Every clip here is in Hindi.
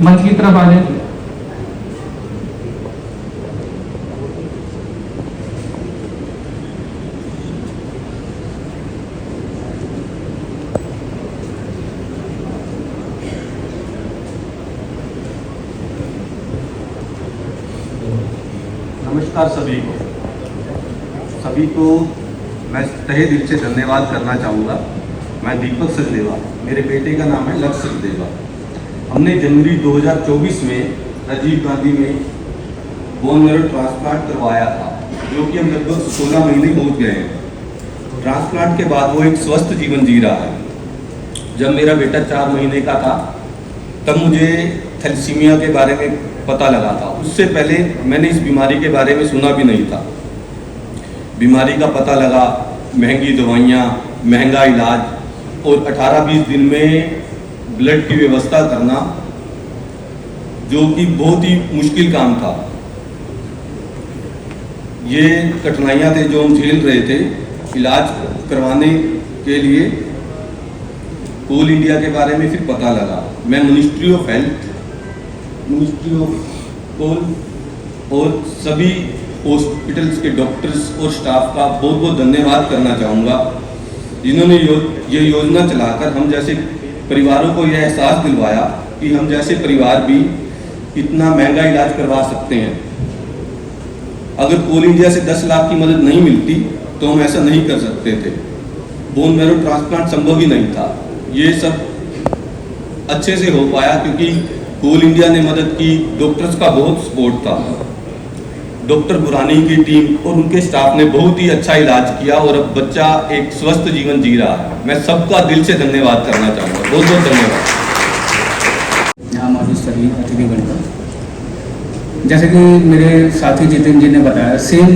मंच की तरफ आ जाए। नमस्कार सभी को मैं तहे दिल से धन्यवाद करना चाहूँगा। मैं दीपक सचदेवा, मेरे बेटे का नाम है लक्ष्य सचदेवा। हमने जनवरी 2024 में राजीव गांधी में बोन मैरो ट्रांसप्लांट करवाया था, जो कि हम लगभग 16 महीने पहुँच गए हैं। ट्रांसप्लांट के बाद वो एक स्वस्थ जीवन जी रहा है। जब मेरा बेटा 4 महीने का था तब मुझे थैलेसीमिया के बारे में पता लगा था। उससे पहले मैंने इस बीमारी के बारे में सुना भी नहीं था। बीमारी का पता लगा, महंगी दवाइयाँ, महंगा इलाज और 18-20 दिन में ब्लड की व्यवस्था करना, जो कि बहुत ही मुश्किल काम था। ये कठिनाइयाँ थे जो हम झेल रहे थे। इलाज करवाने के लिए कोल इंडिया के बारे में फिर पता लगा। मैं ministry of health, ministry of coal और सभी हॉस्पिटल्स के डॉक्टर्स और स्टाफ का बहुत बहुत धन्यवाद करना चाहूँगा, जिन्होंने ये योजना चलाकर हम जैसे परिवारों को यह एहसास दिलवाया कि हम जैसे परिवार भी इतना महंगा इलाज करवा सकते हैं। अगर कोल इंडिया से 10 लाख की मदद नहीं मिलती तो हम ऐसा नहीं कर सकते थे। बोन मैरो ट्रांसप्लांट संभव ही नहीं था। ये सब अच्छे से हो पाया क्योंकि कोल इंडिया ने मदद की, डॉक्टर्स का बहुत सपोर्ट था। डॉक्टर बुरानी की टीम और उनके स्टाफ ने बहुत ही अच्छा इलाज किया और अब बच्चा एक स्वस्थ जीवन जी रहा है। मैं सबका दिल से धन्यवाद करना चाहूँगा। बहुत बहुत धन्यवाद। यहाँ मौजूद सभी अतिथिगण का, जैसे कि मेरे साथी जितेंद्र जी ने बताया, सेम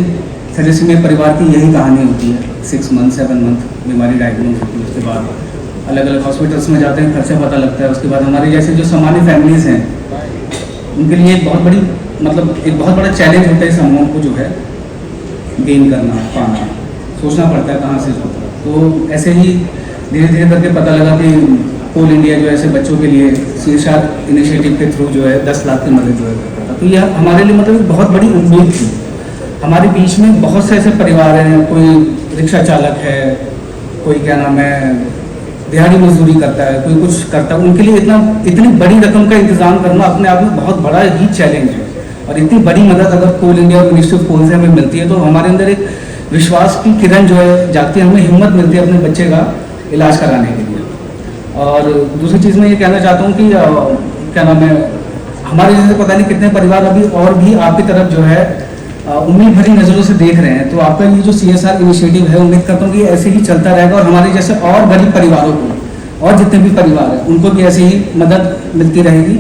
थैलेसीमिया परिवार की यही कहानी होती है। 6 मंथ 7 मंथ बीमारी डायग्नोज होती है, उसके बाद अलग अलग हॉस्पिटल्स में जाते हैं, खर्चा पता लगता है। उसके बाद हमारे जैसे जो सामान्य फैमिलीज़ हैं, उनके लिए एक बहुत बड़ा चैलेंज होता है इस अमाउंट को जो है गेन करना, पाना, सोचना पड़ता है कहाँ से होता है। तो ऐसे ही धीरे धीरे करके पता लगा कि कोल इंडिया जो ऐसे बच्चों के लिए CSR इनिशिएटिव के थ्रू जो है 10 लाख की मदद जो है करता था। तो यह हमारे लिए मतलब एक बहुत बड़ी उम्मीद थी। हमारे बीच में बहुत से ऐसे परिवार हैं, कोई रिक्शा चालक है, कोई क्या नाम है दिहाड़ी मजदूरी करता है, कोई कुछ करता है। उनके लिए इतनी बड़ी रकम का इंतजाम करना अपने आप में बहुत बड़ा ही चैलेंज है। और इतनी बड़ी मदद अगर कोल इंडिया और मिनिस्ट्री ऑफ कोल से हमें मिलती है तो हमारे अंदर एक विश्वास की किरण जो है जागती है, हमें हिम्मत मिलती है अपने बच्चे का इलाज कराने के लिए। और दूसरी चीज़ मैं ये कहना चाहता हूँ कि क्या नाम है, हमारे जैसे पता नहीं कितने परिवार अभी और भी आपकी तरफ जो है उम्मीद भरी नज़रों से देख रहे हैं। तो आपका ये जो CSR इनिशिएटिव है, उम्मीद करता हूँ कि ऐसे ही चलता रहेगा और हमारे जैसे और गरीब परिवारों को और जितने भी परिवार हैं उनको भी ऐसे ही मदद मिलती रहेगी।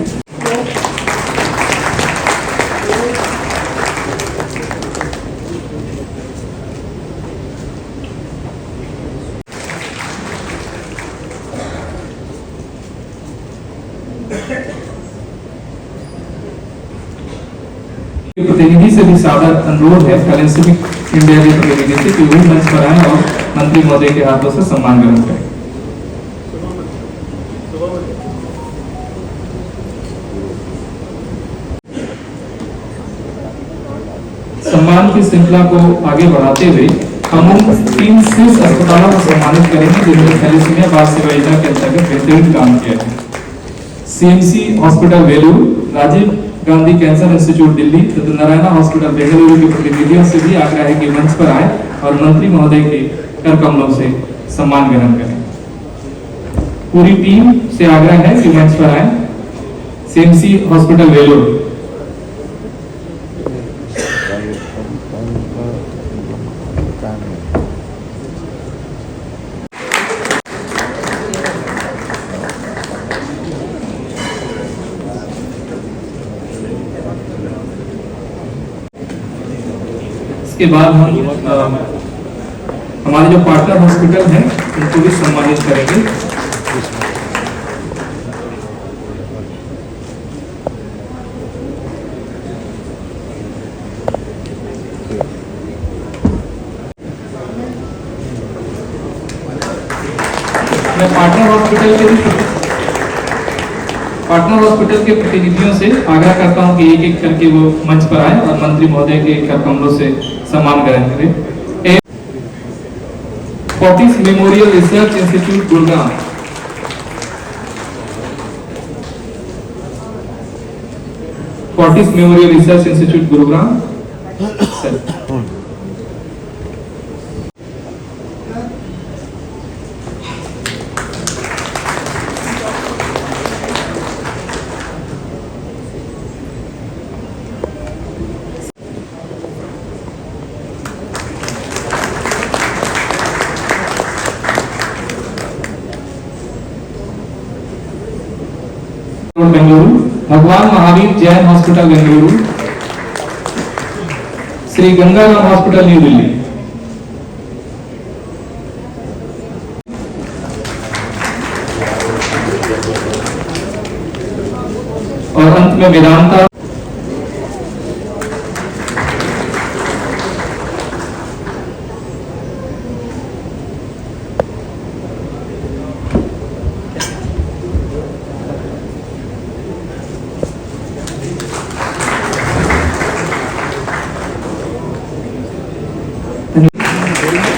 प्रतिनिधि से भी सादर अनुरोध है थैलेसीमिक इंडिया के प्रतिनिधि से कि वो मंच पर आए और मंत्री महोदय के हाथों से सम्मान ग्रहण करें। सम्मान की श्रृंखला को आगे बढ़ाते हुए हम उन 3 शीर्ष अस्पतालों को सम्मानित करेंगे जिन्होंने थैलेसीमिया बाल सेवा योजना के अंतर्गत बेहतरीन काम किया है। CMC hospital Vellore, Rajiv Gandhi cancer institute Delhi तथा नारायणा हॉस्पिटल बेंगलुरु के प्रतिनिधियों से भी आग्रह है कि मंच पर आए और मंत्री महोदय के कर कमलों से सम्मान ग्रहण करें। पूरी टीम से आग्रह है कि मंच पर आए। CMC hospital Vellore. इसके बाद हम हमारे जो पार्टनर हॉस्पिटल हैं उनको भी सम्मानित करेंगे। मैं पार्टनर हॉस्पिटल के पार्टनर हॉस्पिटल के प्रतिनिधियों से आग्रह करता हूं कि एक एक करके वो मंच पर आए और मंत्री महोदय के कर कमलों से सम्मान करेंगे। Fortis memorial research institute Gurgaon, Fortis memorial research institute Gurugram sir. Bengaluru, Bhagwan Mahavir Jain hospital Bengaluru, Shri Gangaram hospital new Delhi. और अंत में वेदांता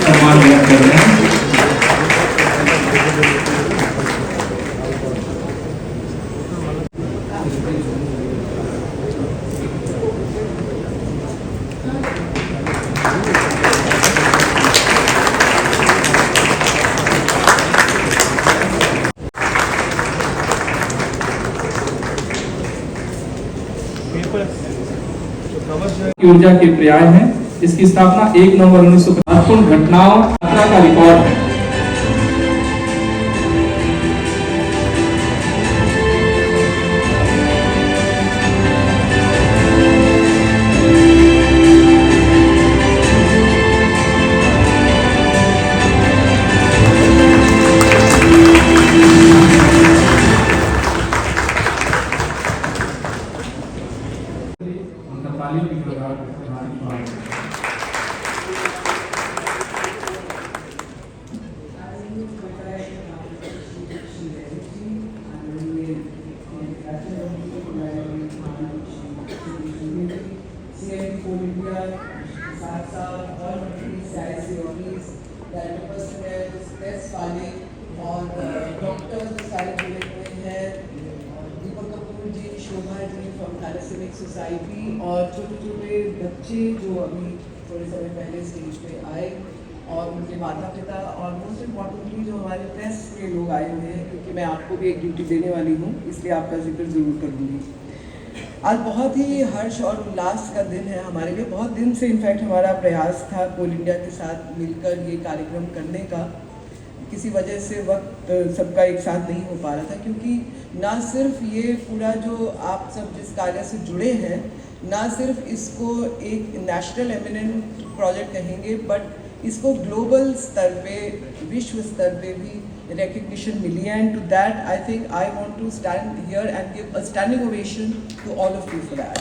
सम्मान व्यक्त कर रहे हैं। ऊर्जा के पर्याय है। इसकी स्थापना 1 नवंबर 1950 महत्वपूर्ण घटनाओं यात्रा का रिकॉर्ड है। और डॉक्टर्स सारे जुड़े हुए हैं, दीपक कपूर जी, शोभा जी फ्रॉम थैलेसेमिक सोसाइटी, और छोटे छोटे बच्चे जो अभी थोड़े समय पहले स्टेज पे आए, और उनके माता पिता, और मोस्ट इम्पॉर्टेंटली जो हमारे प्रेस के लोग आए हुए हैं, क्योंकि मैं आपको भी एक ड्यूटी देने वाली हूँ, इसलिए आपका जिक्र ज़रूर कर दूँगी। आज बहुत ही हर्ष और उल्लास का दिन है हमारे लिए। बहुत दिन से इनफैक्ट हमारा प्रयास था कोल इंडिया के साथ मिलकर ये कार्यक्रम करने का। किसी वजह से वक्त सबका एक साथ नहीं हो पा रहा था, क्योंकि ना सिर्फ ये पूरा जो आप सब जिस कार्य से जुड़े हैं, ना सिर्फ इसको एक नेशनल एमिनेंट प्रोजेक्ट कहेंगे, बट इसको ग्लोबल स्तर पे, विश्व स्तर पे भी recognition मिली है, and to that I think I want to stand here and give a standing ovation to all of you for that.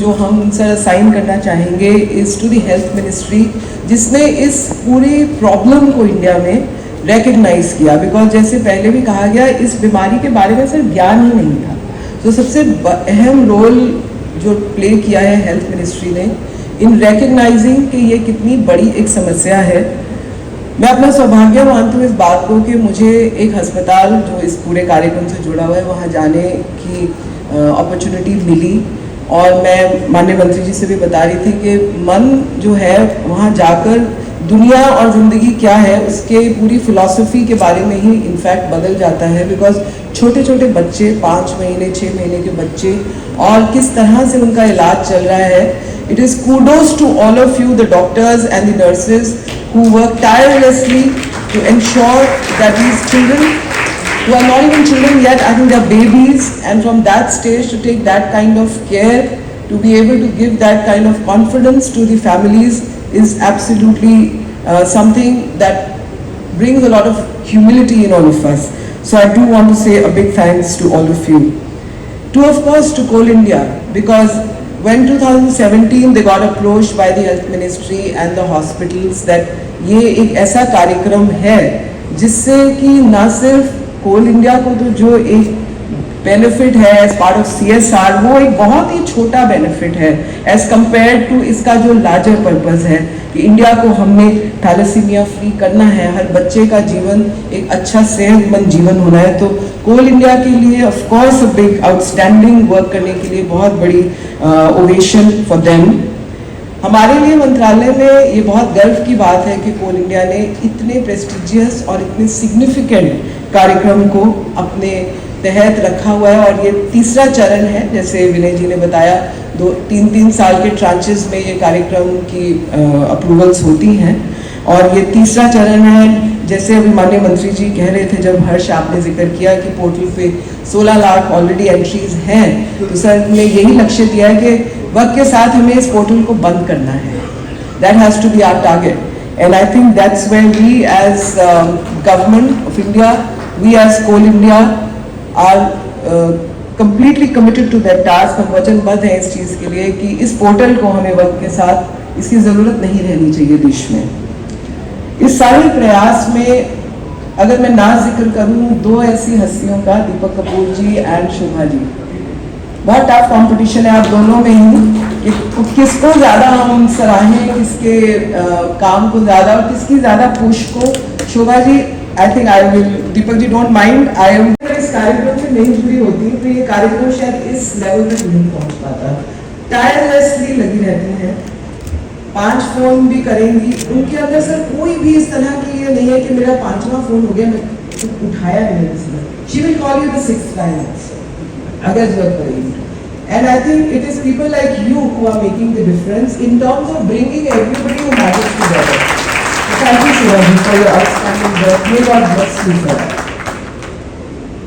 जो हम सर साइन करना चाहेंगे is to the health ministry, जिसने इस पूरी प्रॉब्लम को इंडिया में recognize किया, because जैसे पहले भी कहा गया, इस बीमारी के बारे में सर ज्ञान ही नहीं था। तो सबसे अहम रोल जो प्ले किया है हेल्थ मिनिस्ट्री ने इन recognizing कि ये कितनी बड़ी एक समस्या है। मैं अपना सौभाग्य मानती हूँ इस बात को कि मुझे एक अस्पताल जो इस पूरे कार्यक्रम से जुड़ा हुआ है वहाँ जाने की अपॉर्चुनिटी मिली, और मैं माननीय मंत्री जी से भी बता रही थी कि मन जो है वहाँ जाकर दुनिया और ज़िंदगी क्या है उसके पूरी फिलॉसफी के बारे में ही इनफैक्ट बदल जाता है। बिकॉज छोटे छोटे बच्चे, 5 महीने 6 महीने के बच्चे, और किस तरह से उनका इलाज चल रहा है। It is kudos to all of you, the doctors and the nurses, who work tirelessly to ensure that these children, who are not even children yet, I think they are babies, and from that stage to take that kind of care, to be able to give that kind of confidence to the families is absolutely something that brings a lot of humility in all of us. So I do want to say a big thanks to all of you. To, of course, to Coal India, because when 2017 they got approached by the health ministry and the hospitals that ये एक ऐसा कार्यक्रम है जिससे कि ना सिर्फ कोल इंडिया को तो जो एक बेनिफिट है एज पार्ट ऑफ CSR, वो एक बहुत ही छोटा बेनिफिट है एज कंपेयर टू इसका जो लार्जर पर्पस है कि इंडिया को हमने थैलेसीमिया फ्री करना है, हर बच्चे का जीवन एक अच्छा सेहतमंद जीवन होना है। तो कोल इंडिया के लिए of course a big outstanding work करने के लिए बहुत बड़ी ओवेशन फॉर देम। हमारे लिए मंत्रालय में ये बहुत गर्व की बात है कि कोल इंडिया ने इतने प्रेस्टिजियस और इतने सिग्निफिकेंट कार्यक्रम को अपने तहत रखा हुआ है और ये तीसरा चरण है। जैसे विनय जी ने बताया, 2-3 साल के ट्रांचेस में ये कार्यक्रम की अप्रूवल्स होती हैं और ये तीसरा चरण है। जैसे अभी माननीय मंत्री जी कह रहे थे, जब हर्ष आपने जिक्र किया कि पोर्टल पे 16 लाख ऑलरेडी एंट्रीज हैं, तो सर ने यही लक्ष्य दिया है कि वक्त के साथ हमें इस पोर्टल को बंद करना है। That has to be our target and I think that's when we as government of India, we as Coal India are completely committed to that task. हम वचनबद्ध हैं इस चीज़ के लिए कि इस पोर्टल को हमें वक्त के साथ इसकी ज़रूरत नहीं रहनी चाहिए देश में। इस सारे प्रयास में अगर मैं ना जिक्र करूं 2 ऐसी हस्तियों का, दीपक कपूर जी एंड शोभा जी, बहुत टफ कंपटीशन है आप दोनों में ही कि किसको ज़्यादा हम सराहें, किसके काम को ज़्यादा और किसकी ज़्यादा पुश को। Shobha ji, I think I will, Deepak ji don't mind, I am इस कार्यक्रम में नहीं जुड़ी होती तो ये कार्यक्रम शायद इस लेवल तक नहीं पहुंच पाता। टायरलेसली लगी रहती हैं, 5 फोन भी करेंगी, उनके अंदर सर कोई भी इस तरह की ये नहीं है कि मेरा 5वां फोन हो गया, मैं उठाया नहीं किसी। She will call you the 6th time अगर जरूरत पड़ेगी। And I think it is people like you who are making the difference in terms of bringing everybody who matters together. So thank you Shivaji for your outstanding work. May God bless you sir.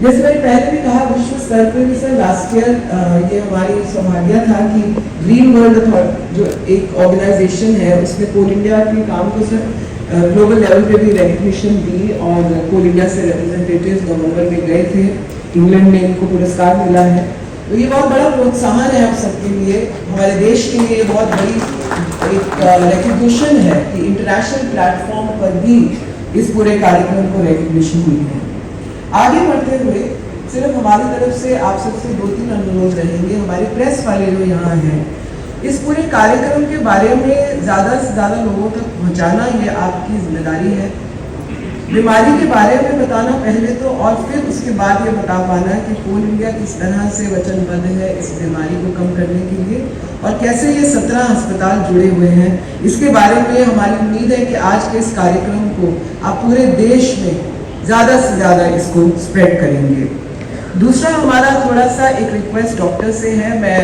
जैसे मैंने पहले भी कहा, विश्व स्तर पर भी सर लास्ट ईयर ये हमारी सौभाग्य था कि ग्रीन वर्ल्ड जो एक ऑर्गेनाइजेशन है उसने कोल इंडिया के काम को सर ग्लोबल लेवल पे भी रिकग्निशन दी और कोल इंडिया से रिप्रेजेंटेटिव्स नवंबर में गए थे, इंग्लैंड में इनको पुरस्कार मिला है। तो ये बहुत बड़ा प्रोत्साहन है आप सबके लिए, हमारे देश के लिए बहुत बड़ी एक रिकग्निशन है कि इंटरनेशनल प्लेटफॉर्म पर भी इस पूरे कार्यक्रम को रिकग्निशन मिली है। आगे बढ़ते हुए सिर्फ हमारी तरफ से आप सबसे 2-3 अनुरोध रहेंगे। हमारे प्रेस वाले जो यहाँ हैं, इस पूरे कार्यक्रम के बारे में ज़्यादा से ज़्यादा लोगों तक पहुँचाना ये आपकी जिम्मेदारी है। बीमारी के बारे में बताना पहले तो, और फिर उसके बाद ये बता पाना कि कोल इंडिया किस तरह से वचनबद्ध है इस बीमारी को कम करने के लिए और कैसे ये 17 अस्पताल जुड़े हुए हैं। इसके बारे में हमारी उम्मीद है कि आज के इस कार्यक्रम को आप पूरे देश में ज़्यादा से ज़्यादा इसको स्प्रेड करेंगे। दूसरा हमारा थोड़ा सा एक रिक्वेस्ट डॉक्टर से है। मैं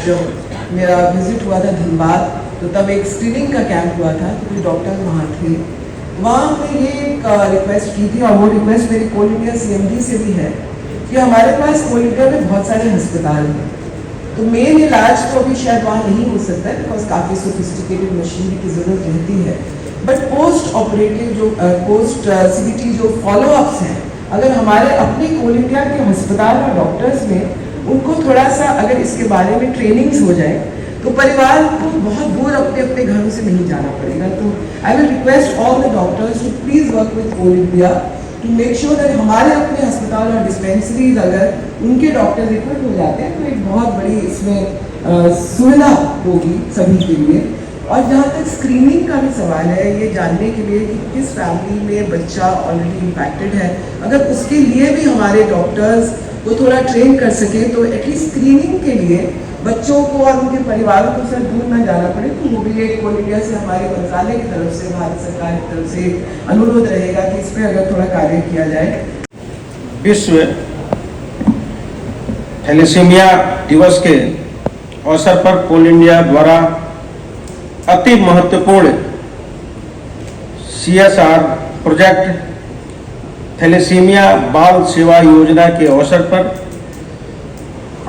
जब मेरा विजिट हुआ था धनबाद, तो तब एक स्क्रीनिंग का कैंप हुआ था, तो कुछ डॉक्टर वहाँ थे। वहाँ हमने ये एक रिक्वेस्ट की थी और वो रिक्वेस्ट मेरी कोल इंडिया CMD से भी है कि हमारे पास कोल इंडिया में बहुत सारे अस्पताल हैं, तो मेन इलाज तो अभी शायद वहाँ नहीं हो सकता है बिकॉज काफ़ी सोफिस्टिकेटेड मशीनरी की ज़रूरत रहती है, बट पोस्ट ऑपरेटिव जो पोस्ट CBT जो फॉलोअप्स हैं, अगर हमारे अपने कोल इंडिया के अस्पताल और डॉक्टर्स में उनको थोड़ा सा अगर इसके बारे में ट्रेनिंग्स हो जाए तो परिवार को बहुत दूर अपने अपने घरों से नहीं जाना पड़ेगा। तो I will request all the doctors to please work with Coal India to make sure that हमारे अपने अस्पताल और डिस्पेंसरीज अगर उनके डॉक्टर्स इक्विप हो जाते हैं तो एक बहुत बड़ी इसमें सुविधा होगी सभी के लिए। और जहाँ तक स्क्रीनिंग का भी सवाल है, ये जानने के लिए कि किस फैमिली में बच्चा ऑलरेडी इम्पैक्टेड है, अगर उसके लिए भी हमारे डॉक्टर्स को थोड़ा ट्रेन कर सके तो एटलीस्ट स्क्रीनिंग के लिए बच्चों को और उनके परिवारों को सर दूर न जाना पड़े, तो वो भी एक कोल इंडिया से हमारे मंत्रालय की तरफ से, भारत सरकार की तरफ से अनुरोध रहेगा कि इस पर अगर थोड़ा कार्य किया जाए। विश्व थैलेसीमिया दिवस के अवसर पर कोल इंडिया द्वारा अति महत्वपूर्ण CSR प्रोजेक्ट थैलेसीमिया बाल सेवा योजना के अवसर पर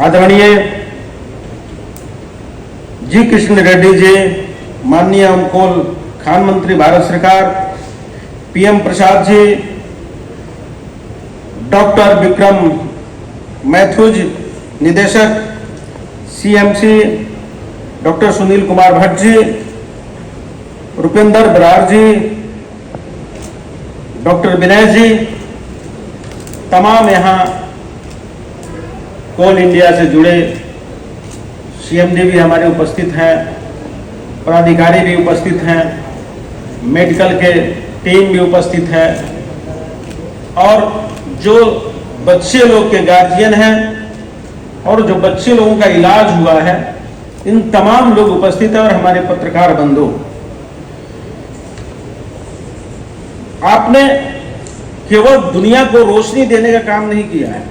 आदरणीय जी कृष्ण रेड्डी जी, माननीय कोल खान मंत्री भारत सरकार, PM Prasad ji, doctor Vikram Mathews निदेशक CMC, डॉक्टर सुनील कुमार भट्ट जी, रुपेंद्र बरार जी, डॉक्टर विनय जी, तमाम यहाँ कोल इंडिया से जुड़े सीएमडी भी हमारे उपस्थित हैं, पदाधिकारी भी उपस्थित हैं, मेडिकल के टीम भी उपस्थित है और जो बच्चे लोग के गार्जियन हैं और जो बच्चे लोगों का इलाज हुआ है, इन तमाम लोग उपस्थित हैं और हमारे पत्रकार बंधु। आपने केवल दुनिया को रोशनी देने का काम नहीं किया है।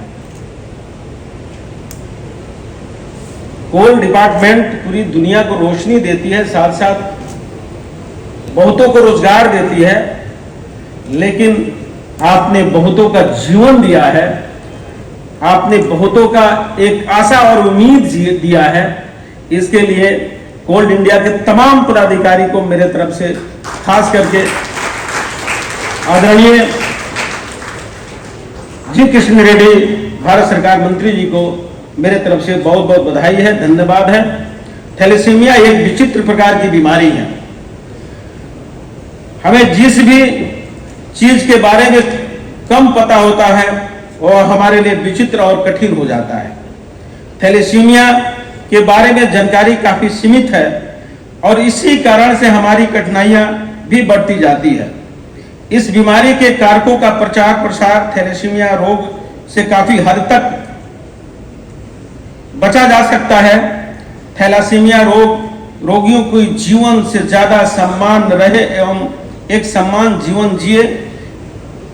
कोल डिपार्टमेंट पूरी दुनिया को रोशनी देती है, साथ साथ बहुतों को रोजगार देती है, लेकिन आपने बहुतों का जीवन दिया है, आपने बहुतों का एक आशा और उम्मीद दिया है। इसके लिए कोल इंडिया के तमाम पदाधिकारी को मेरे तरफ से, खास करके आदरणीय जी कृष्ण रेड्डी भारत सरकार मंत्री जी को मेरे तरफ से बहुत बहुत बधाई है, धन्यवाद है। थैलेसीमिया एक विचित्र प्रकार की बीमारी है। हमें जिस भी चीज के बारे में कम पता होता है वह हमारे लिए विचित्र और कठिन हो जाता है। थैलेसीमिया के बारे में जानकारी काफी सीमित है और इसी कारण से हमारी कठिनाइयां भी बढ़ती जाती है। इस बीमारी के कारकों का प्रचार प्रसार थैलेसीमिया रोग से काफी हद तक बचा जा सकता है। थैलेसीमिया रोगियों को जीवन से ज्यादा सम्मान रहे एवं एक सम्मान जीवन जिए,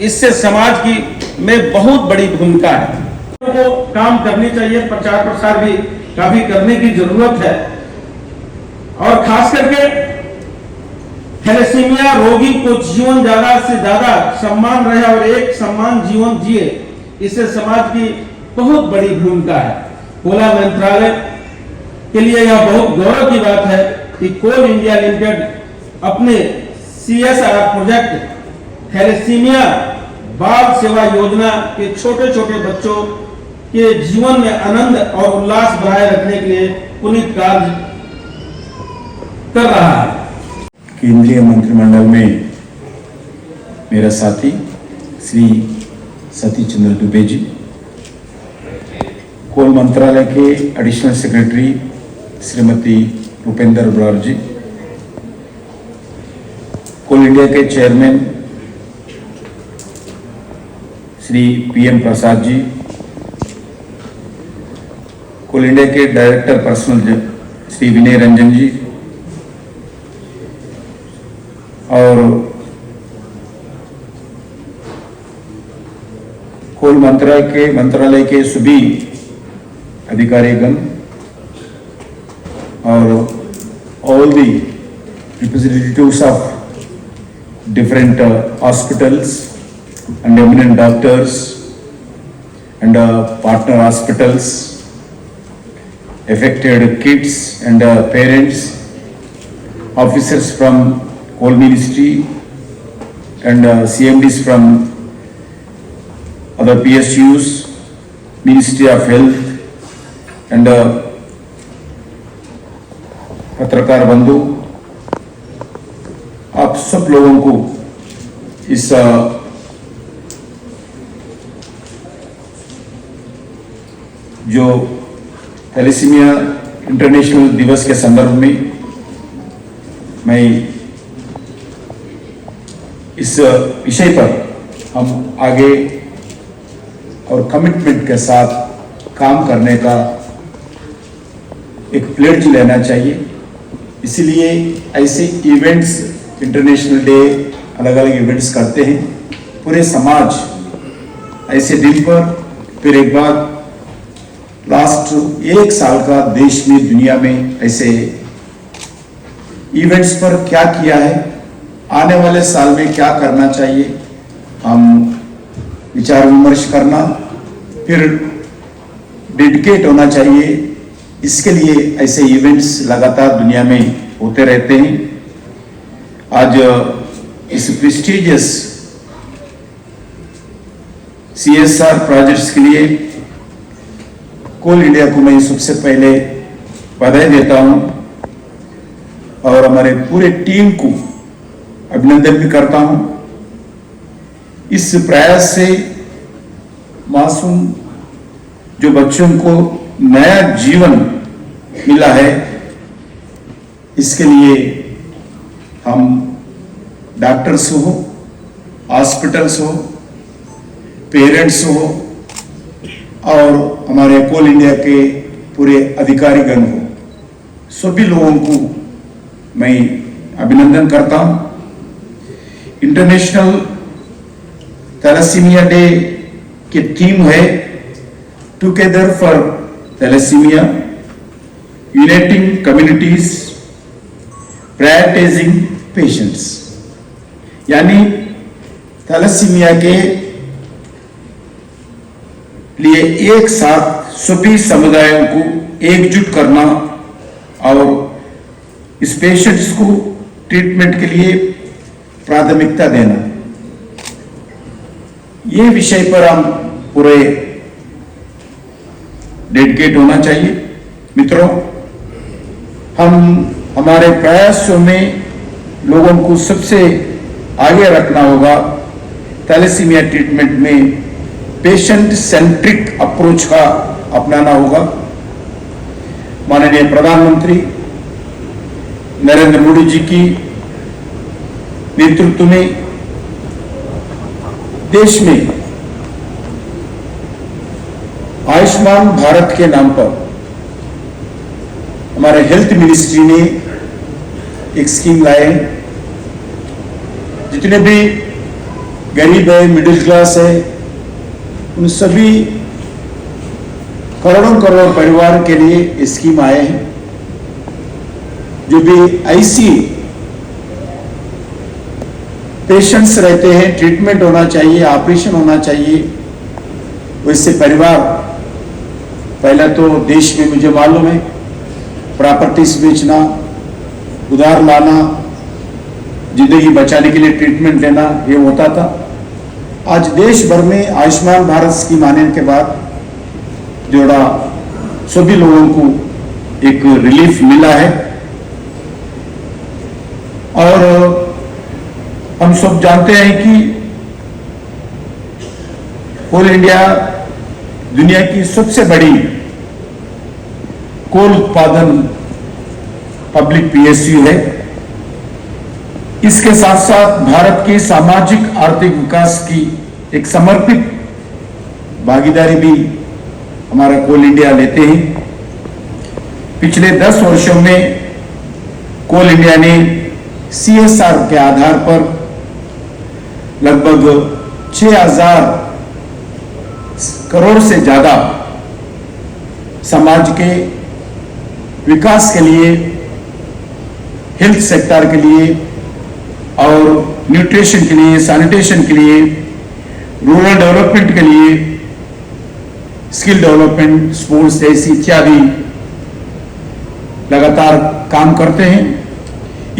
इससे समाज की में बहुत बड़ी भूमिका है। को काम करनी चाहिए, प्रचार प्रसार भी काफी करने की जरूरत है और खास करके थैलेसीमिया रोगी को जीवन ज्यादा से ज्यादा सम्मान रहे और एक सम्मान जीवन जिए, इससे समाज की बहुत बड़ी भूमिका है। कोला मंत्रालय के लिए यह बहुत गौरव की बात है कि कोल इंडिया लिमिटेड अपने CSR प्रोजेक्ट थैलेसीमिया बाल सेवा योजना के छोटे छोटे बच्चों के जीवन में आनंद और उल्लास बनाए रखने के लिए पुनीत कार्य कर रहा है। केंद्रीय मंत्रिमंडल में मेरा साथी श्री सतीश चंद्र दुबे जी, कोल मंत्रालय के एडिशनल सेक्रेटरी श्रीमती भूपेंद्र ब्रार जी, कोल इंडिया के चेयरमैन श्री PM प्रसाद जी, कोल इंडिया के डायरेक्टर पर्सनल श्री विनय रंजन जी और कोल मंत्रालय के सभी अधिकारीगण और all the representatives of different hospitals and eminent doctors and partner hospitals, affected kids and parents, officers from Coal Ministry and CMDs from other PSUs, Ministry of Health and पत्रकार बंधु, आप सब लोगों को इस जो थैलेसीमिया इंटरनेशनल दिवस के संदर्भ में मैं इस विषय पर हम आगे और कमिटमेंट के साथ काम करने का एक प्लेज लेना चाहिए। इसीलिए ऐसे इवेंट्स, इंटरनेशनल डे, अलग अलग इवेंट्स करते हैं। पूरे समाज ऐसे दिन पर फिर एक बार लास्ट एक साल का देश में दुनिया में ऐसे इवेंट्स पर क्या किया है, आने वाले साल में क्या करना चाहिए, हम विचार विमर्श करना, फिर डेडिकेट होना चाहिए। इसके लिए ऐसे इवेंट्स लगातार दुनिया में होते रहते हैं। आज इस प्रेस्टिजियस CSR प्रोजेक्ट्स के लिए कोल इंडिया को मैं सबसे पहले बधाई देता हूं और हमारे पूरे टीम को अभिनंदन भी करता हूं। इस प्रयास से मासूम जो बच्चों को नया जीवन मिला है, इसके लिए हम डॉक्टर्स हो, हॉस्पिटल्स हो, पेरेंट्स हो और हमारे कोल इंडिया के पूरे अधिकारीगण हो, सभी लोगों को मैं अभिनंदन करता हूं। इंटरनेशनल थैलेसीमिया डे की थीम है together for thalassemia, uniting communities, prioritising patients, यानी थैलेसीमिया के लिए एक साथ सभी समुदायों को एकजुट करना और इस पेशेंट्स को ट्रीटमेंट के लिए प्राथमिकता देना, ये विषय पर हम पूरे डेडिकेट होना चाहिए। मित्रों, हम हमारे प्रयासों में लोगों को सबसे आगे रखना होगा। थैलेसीमिया ट्रीटमेंट में पेशेंट सेंट्रिक अप्रोच का अपनाना होगा। माननीय प्रधानमंत्री नरेंद्र मोदी जी की नेतृत्व में देश में आयुष्मान भारत के नाम पर हमारे हेल्थ मिनिस्ट्री ने एक स्कीम लाए हैं। जितने भी गरीब है, मिडिल क्लास है, उन सभी करोड़ों करोड़ परिवार के लिए ये स्कीम आए हैं। जो भी ऐसी पेशेंट्स रहते हैं, ट्रीटमेंट होना चाहिए, ऑपरेशन होना चाहिए, वैसे परिवार, पहला तो देश में मुझे मालूम है प्रॉपर्टीज बेचना, उधार लाना, जिंदगी बचाने के लिए ट्रीटमेंट लेना, ये होता था। आज देश भर में आयुष्मान भारत स्कीम आने के बाद जोड़ा सभी लोगों को एक रिलीफ मिला है। और हम सब जानते हैं कि कोल इंडिया दुनिया की सबसे बड़ी कोल उत्पादन पब्लिक पीएसयू है। इसके साथ साथ भारत के सामाजिक आर्थिक विकास की एक समर्पित भागीदारी भी हमारा कोल इंडिया लेते हैं। पिछले 10 वर्षों में कोल इंडिया ने CSR के आधार पर लगभग 6000 करोड़ से ज्यादा समाज के विकास के लिए, हेल्थ सेक्टर के लिए और न्यूट्रिशन के लिए, सैनिटेशन के लिए, रूरल डेवलपमेंट के लिए, स्किल डेवलपमेंट, स्पोर्ट्स जैसी इत्यादि लगातार काम करते हैं।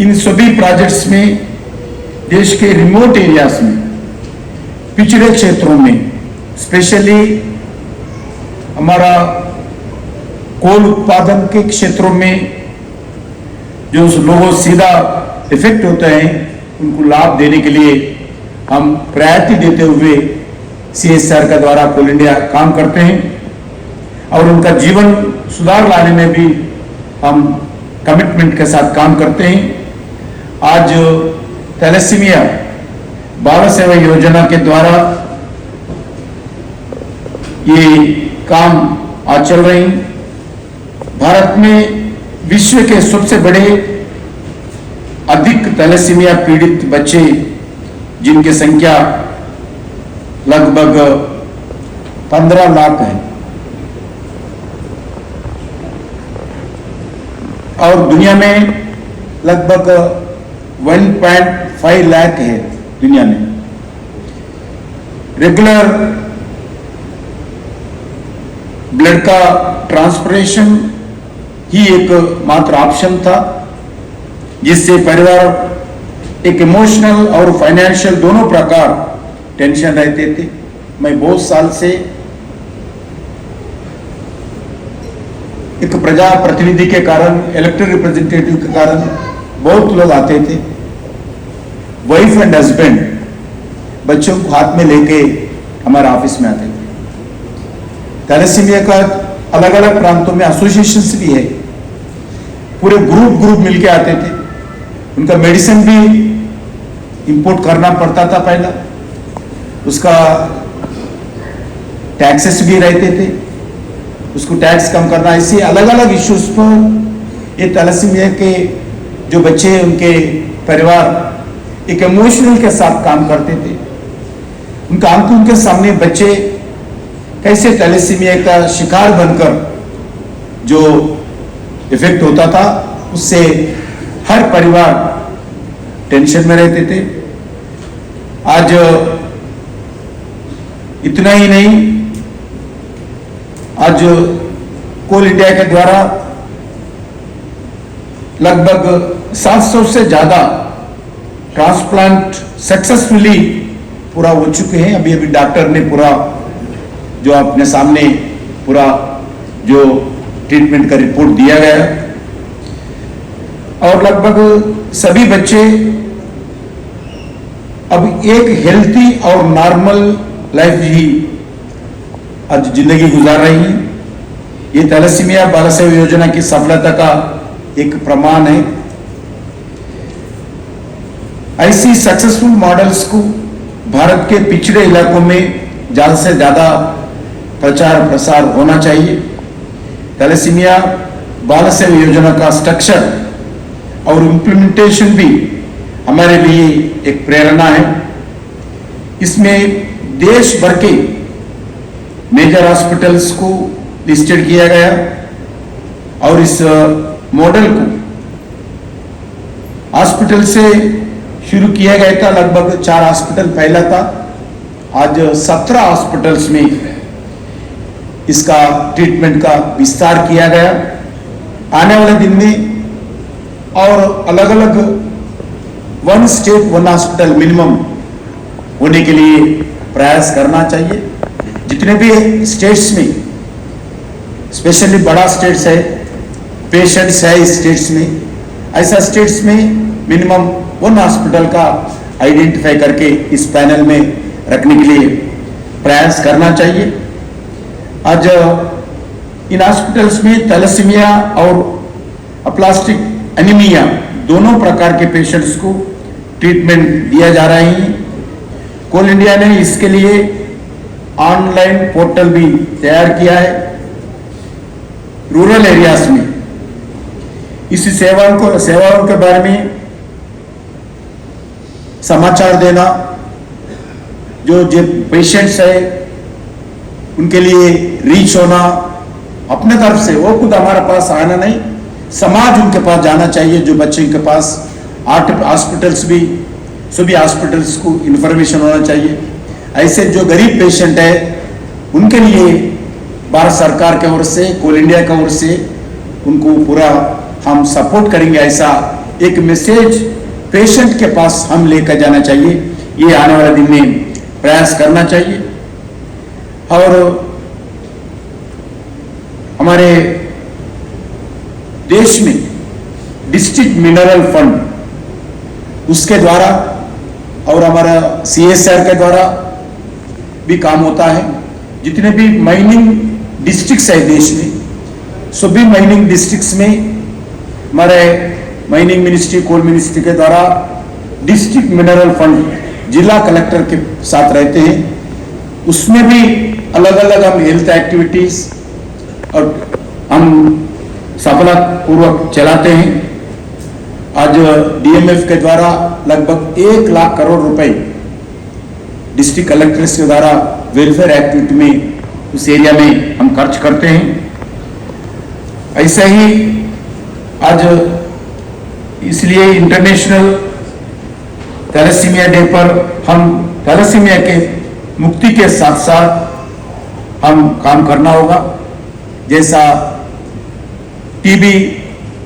इन सभी प्रोजेक्ट्स में देश के रिमोट एरियाज में, पिछड़े क्षेत्रों में, स्पेशली हमारा कोल उत्पादन के क्षेत्रों में जो लोगों सीधा इफेक्ट होते हैं, उनको लाभ देने के लिए हम प्रायोरिटी देते हुए CSR का द्वारा कोल इंडिया काम करते हैं और उनका जीवन सुधार लाने में भी हम कमिटमेंट के साथ काम करते हैं। आज थैलेसीमिया बाल सेवा योजना के द्वारा ये काम आज चल रहे हैं। भारत में विश्व के सबसे बड़े अधिक थैलेसीमिया पीड़ित बच्चे, जिनकी संख्या लगभग 15 लाख है, और दुनिया में लगभग 1.5 लाख है दुनिया में। रेगुलर ब्लड का ट्रांसप्लांटेशन ही एक मात्र ऑप्शन था, जिससे परिवार एक इमोशनल और फाइनेंशियल दोनों प्रकार टेंशन रहते थे। मैं बहुत साल से एक प्रजा प्रतिनिधि के कारण, इलेक्टेड रिप्रेजेंटेटिव के कारण बहुत लोग आते थे, वाइफ एंड हस्बैंड बच्चों को हाथ में लेके हमारे ऑफिस में आते थे। थैलेसीमिया का अलग अलग प्रांतों में एसोसिएशंस भी है, पूरे ग्रुप मिलके आते थे। उनका मेडिसिन भी इंपोर्ट करना पड़ता था पहला, उसका टैक्सेस भी रहते थे, उसको टैक्स कम करना, ऐसे अलग अलग इश्यूज पर ये थैलेसीमिया के जो बच्चे, उनके परिवार एक इमोशनल के साथ काम करते थे। उनका आंखों के सामने बच्चे कैसे थैलेसीमिया का शिकार बनकर जो इफेक्ट होता था, उससे हर परिवार टेंशन में रहते थे। आज इतना ही नहीं, आज कोल इंडिया के द्वारा लगभग 700 से ज्यादा ट्रांसप्लांट सक्सेसफुली पूरा हो चुके हैं। अभी अभी डॉक्टर ने पूरा जो अपने सामने पूरा जो ट्रीटमेंट का रिपोर्ट दिया गया है, और लगभग सभी बच्चे अब एक हेल्थी और नॉर्मल लाइफ ही आज जिंदगी गुजार रही है। ये थैलेसीमिया बाल सेवा योजना की सफलता का एक प्रमाण है। ऐसी सक्सेसफुल मॉडल्स को भारत के पिछड़े इलाकों में ज्यादा से ज्यादा प्रचार प्रसार होना चाहिए। थैलेसीमिया बाल सेवा योजना का स्ट्रक्चर और इम्प्लीमेंटेशन भी हमारे लिए एक प्रेरणा है। इसमें देश भर के मेजर हॉस्पिटल्स को लिस्टेड किया गया और इस मॉडल को हॉस्पिटल से शुरू किया गया था। लगभग 4 हॉस्पिटल पहला था, आज 17 हॉस्पिटल्स में इसका ट्रीटमेंट का विस्तार किया गया। आने वाले दिन में और अलग अलग 1 स्टेट 1 हॉस्पिटल मिनिमम होने के लिए प्रयास करना चाहिए। जितने भी स्टेट्स में, स्पेशली बड़ा स्टेट्स है, पेशेंट्स है इस स्टेट्स में, ऐसा स्टेट्स में मिनिमम 1 हॉस्पिटल का आइडेंटिफाई करके इस पैनल में रखने के लिए प्रयास करना चाहिए। आज इन हॉस्पिटल्स में थैलेसीमिया और अप्लास्टिक एनीमिया दोनों प्रकार के पेशेंट्स को ट्रीटमेंट दिया जा रहा है। कोल इंडिया ने इसके लिए ऑनलाइन पोर्टल भी तैयार किया है। रूरल एरियाज में इस सेवाओं के बारे में समाचार देना, जो पेशेंट्स है उनके लिए रीच होना, अपने तरफ से वो खुद हमारे पास आना नहीं, समाज उनके पास जाना चाहिए। जो बच्चे के पास हॉस्पिटल्स भी, सभी हॉस्पिटल्स को इंफॉर्मेशन होना चाहिए। ऐसे जो गरीब पेशेंट है उनके लिए भारत सरकार की ओर से, कोल इंडिया की ओर से उनको पूरा हम सपोर्ट करेंगे। ऐसा एक मैसेज पेशेंट के पास हम लेकर जाना चाहिए। ये आने वाले दिन में प्रयास करना चाहिए। और हमारे देश में डिस्ट्रिक्ट मिनरल फंड, उसके द्वारा और हमारा CSR के द्वारा भी काम होता है। जितने भी माइनिंग डिस्ट्रिक्ट्स है देश में, सभी माइनिंग डिस्ट्रिक्ट्स में हमारे माइनिंग मिनिस्ट्री, कोल मिनिस्ट्री के द्वारा डिस्ट्रिक्ट मिनरल फंड जिला कलेक्टर के साथ रहते हैं। उसमें भी अलग अलग हम हेल्थ एक्टिविटीज और हम सफलतापूर्वक चलाते हैं। आज DMF के द्वारा लगभग 1 लाख करोड़ रुपए डिस्ट्रिक्ट कलेक्टर्स के द्वारा वेलफेयर एक्टिविटी में उस एरिया में हम खर्च करते हैं। ऐसा ही आज इसलिए इंटरनेशनल थैलेसीमिया डे पर हम थैलेसीमिया के मुक्ति के साथ साथ हम काम करना होगा। जैसा TB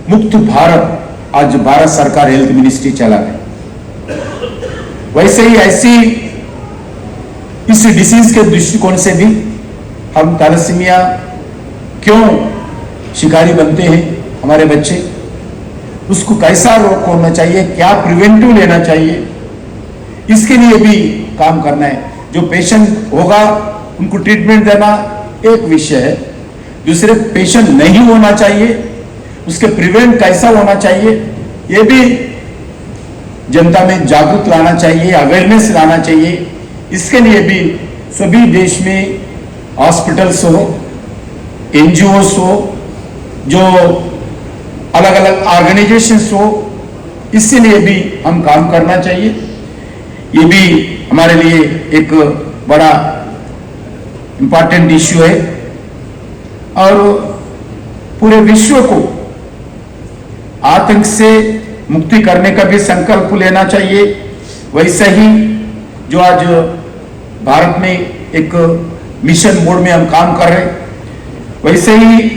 मुक्त भारत आज भारत सरकार हेल्थ मिनिस्ट्री चला है, वैसे ही ऐसी इस डिसीज के दृष्टिकोण से भी हम थैलेसीमिया क्यों शिकारी बनते हैं हमारे बच्चे, उसको कैसा रोक होना चाहिए, क्या प्रिवेंटिव लेना चाहिए, इसके लिए भी काम करना है। जो पेशेंट होगा उनको ट्रीटमेंट देना, एक विषय है। दूसरे, पेशेंट नहीं होना चाहिए, उसके प्रिवेंट कैसा होना चाहिए, ये भी जनता में जागरूक लाना चाहिए, अवेयरनेस लाना चाहिए। इसके लिए भी सभी देश में हॉस्पिटल्स हो, एनजीओस हो, जो अलग अलग ऑर्गेनाइजेशंस हो, इसके लिए भी हम काम करना चाहिए। ये भी हमारे लिए एक बड़ा इंपॉर्टेंट इश्यू है और पूरे विश्व को आतंक से मुक्ति करने का भी संकल्प लेना चाहिए। वैसे ही जो आज भारत में एक मिशन मोड में हम काम कर रहे हैं, वैसे ही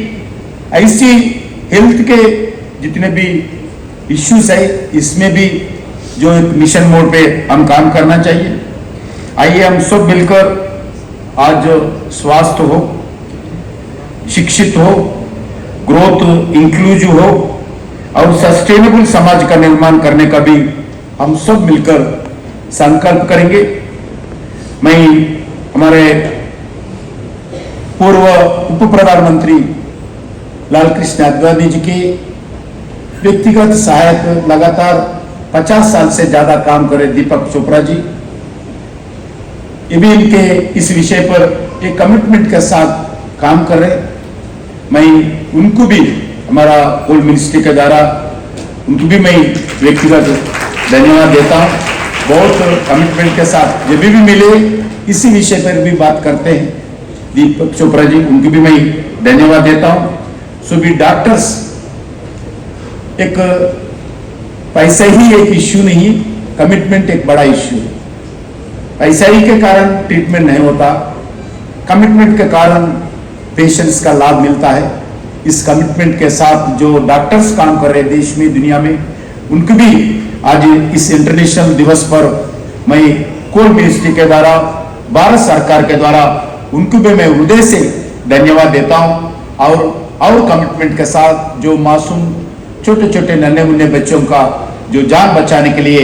ऐसी हेल्थ के जितने भी इश्यूज है, इसमें भी जो एक मिशन मोड पे हम काम करना चाहिए। आइए हम सब मिलकर आज स्वास्थ्य हो, शिक्षित हो, ग्रोथ इंक्लूसिव हो और सस्टेनेबल समाज का निर्माण करने का भी हम सब मिलकर संकल्प करेंगे। मैं हमारे पूर्व उप प्रधानमंत्री लाल कृष्ण आडवाणी जी के व्यक्तिगत सहायक लगातार 50 साल से ज्यादा काम करे दीपक चोपड़ा जी, ये भी इनके इस विषय पर एक कमिटमेंट के साथ काम कर रहे। मैं उनको भी हमारा होल मिनिस्ट्री के द्वारा उनको भी मैं व्यक्तिगत धन्यवाद देता हूँ। बहुत कमिटमेंट के साथ जब भी मिले इसी विषय पर भी बात करते हैं दीपक चोपड़ा जी, उनको भी मैं धन्यवाद देता हूँ। सभी डॉक्टर्स, एक पैसा ही एक इश्यू नहीं, कमिटमेंट एक बड़ा इश्यू है। पैसा ही के कारण ट्रीटमेंट नहीं होता, कमिटमेंट के कारण पेशेंट्स का लाभ मिलता है। इस कमिटमेंट के साथ जो डॉक्टर्स काम कर रहे हैं देश में, दुनिया में, उनको भी आज इस इंटरनेशनल दिवस पर मैं कोल मिनिस्ट्री के द्वारा, भारत सरकार के द्वारा उनको भी मैं हृदय से धन्यवाद देता हूँ। और कमिटमेंट के साथ जो मासूम छोटे छोटे नन्हे मुन्ने बच्चों का जो जान बचाने के लिए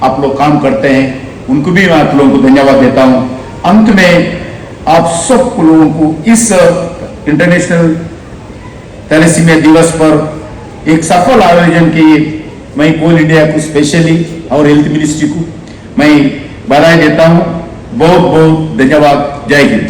आप लोग काम करते हैं, उनको भी मैं आप लोगों को धन्यवाद देता हूँ। अंत में आप सब लोगों को इस इंटरनेशनल थैलेसीमिया दिवस पर एक सफल आयोजन के लिए मैं कोल इंडिया को स्पेशली और हेल्थ मिनिस्ट्री को मैं बधाई देता हूँ। बहुत बहुत धन्यवाद। जय हिंद।